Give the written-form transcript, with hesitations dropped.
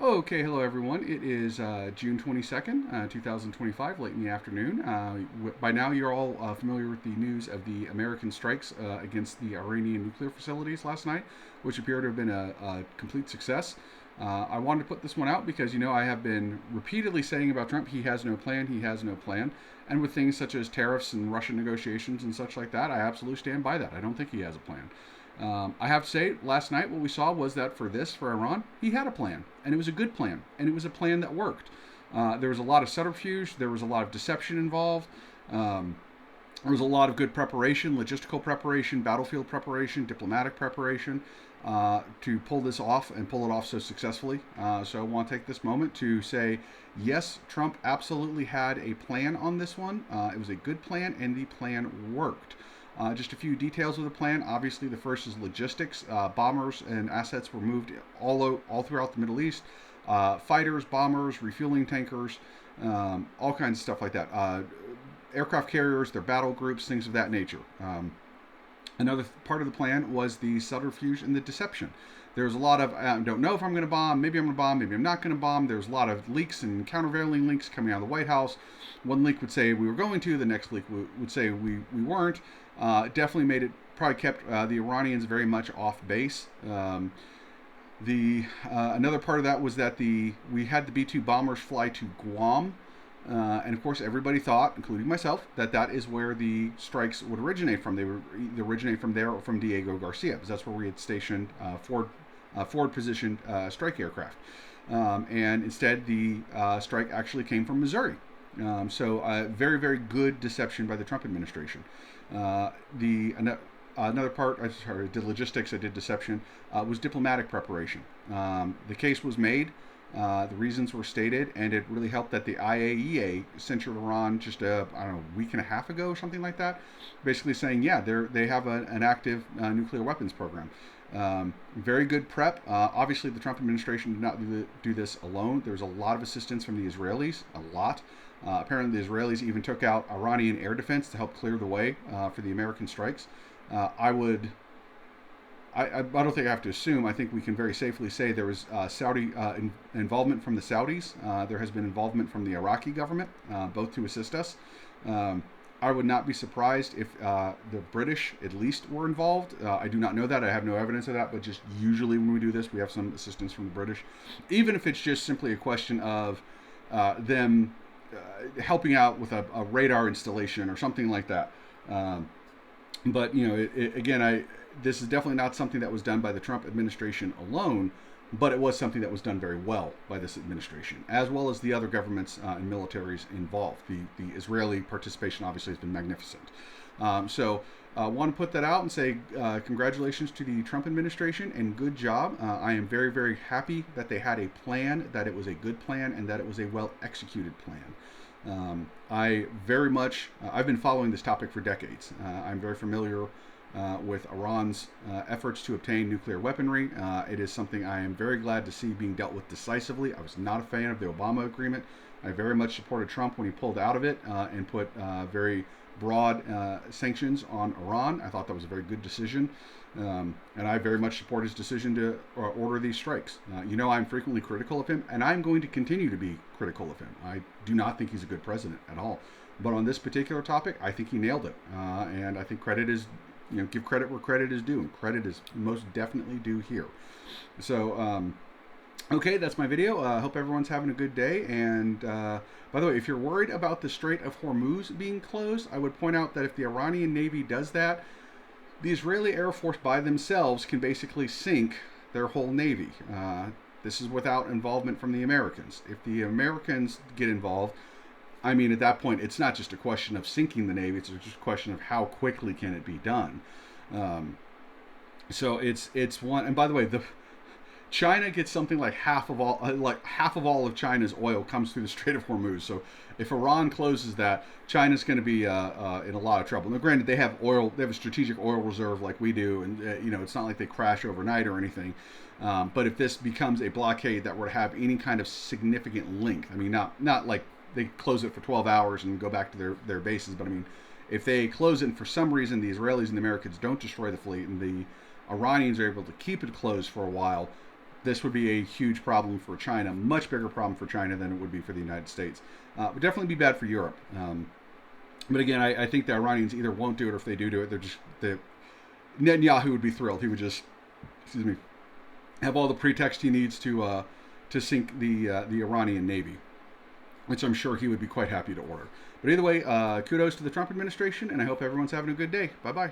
Okay, hello everyone. It is June 22nd, 2025, late in the afternoon. By now, you're all familiar with the news of the American strikes against the Iranian nuclear facilities last night, which appear to have been a complete success. I wanted to put this one out because, I have been repeatedly saying about Trump, he has no plan, he has no plan. And with things such as tariffs and Russian negotiations and such like that, I absolutely stand by that. I don't think he has a plan. I have to say, last night what we saw was that for Iran, he had a plan, and it was a good plan, and it was a plan that worked. There was a lot of subterfuge, there was a lot of deception involved. Um, there was a lot of good preparation, logistical preparation, battlefield preparation, diplomatic preparation to pull this off and pull it off so successfully. So I want to take this moment to say, yes, Trump absolutely had a plan on this one. It was a good plan, and the plan worked. Just a few details of the plan. Obviously, the first is logistics. Bombers and assets were moved all throughout the Middle East. Fighters, bombers, refueling tankers, all kinds of stuff like that. Aircraft carriers, their battle groups, things of that nature. Another part of the plan was the subterfuge and the deception. There was a lot of, I don't know if I'm going to bomb, maybe I'm going to bomb, maybe I'm not going to bomb. There's a lot of leaks and countervailing leaks coming out of the White House. One leak would say we were going to, the next leak would say we weren't. Definitely made it, probably kept the Iranians very much off base. The Another part of that was that we had the B-2 bombers fly to Guam. And of course, everybody thought, including myself, that is where the strikes would originate from. They would either originate from there or from Diego Garcia, because that's where we had stationed forward positioned strike aircraft. And instead, the strike actually came from Missouri. So very, very good deception by the Trump administration. Another part, I did logistics, I did deception, was diplomatic preparation. The case was made. The reasons were stated, and it really helped that the IAEA censured Iran just a week and a half ago or something like that, basically saying, yeah, they have an active nuclear weapons program. Very good prep. Obviously, the Trump administration did not do this alone. There was a lot of assistance from the Israelis, a lot. Apparently, the Israelis even took out Iranian air defense to help clear the way for the American strikes. I don't think I have to assume. I think we can very safely say there was Saudi involvement from the Saudis. There has been involvement from the Iraqi government, both to assist us. I would not be surprised if the British at least were involved. I do not know that. I have no evidence of that, but just usually when we do this, we have some assistance from the British. Even if it's just simply a question of them helping out with a radar installation or something like that. But, again, this is definitely not something that was done by the Trump administration alone, but it was something that was done very well by this administration, as well as the other governments and militaries involved. The Israeli participation obviously has been magnificent. So I want to put that out and say congratulations to the Trump administration and good job. I am very, very happy that they had a plan, that it was a good plan, and that it was a well-executed plan. I've been following this topic for decades. I'm very familiar with Iran's efforts to obtain nuclear weaponry. It is something I am very glad to see being dealt with decisively. I was not a fan of the Obama agreement. I very much supported Trump when he pulled out of it and put very broad sanctions on Iran. I thought that was a very good decision. And I very much support his decision to order these strikes. I'm frequently critical of him, and I'm going to continue to be critical of him. I do not think he's a good president at all. But on this particular topic, I think he nailed it. And I think credit is, give credit where credit is due. And credit is most definitely due here. So, okay, that's my video. I hope everyone's having a good day. And by the way, if you're worried about the Strait of Hormuz being closed, I would point out that if the Iranian Navy does that, the Israeli Air Force by themselves can basically sink their whole Navy. This is without involvement from the Americans. If the Americans get involved, at that point, it's not just a question of sinking the Navy, it's just a question of how quickly can it be done. So it's one, and by the way, China gets something like half of all of China's oil comes through the Strait of Hormuz. So if Iran closes that, China's going to be in a lot of trouble. Now, granted, they have a strategic oil reserve like we do, and it's not like they crash overnight or anything. But if this becomes a blockade that were to have any kind of significant length, not like they close it for 12 hours and go back to their bases, but if they close it and for some reason the Israelis and the Americans don't destroy the fleet and the Iranians are able to keep it closed for a while, this would be a huge problem for China, much bigger problem for China than it would be for the United States. Would definitely be bad for Europe. But again, I think the Iranians either won't do it, or if they do it, Netanyahu would be thrilled. He would just, excuse me, have all the pretext he needs to sink the Iranian Navy, which I'm sure he would be quite happy to order. But either way, kudos to the Trump administration, and I hope everyone's having a good day. Bye-bye.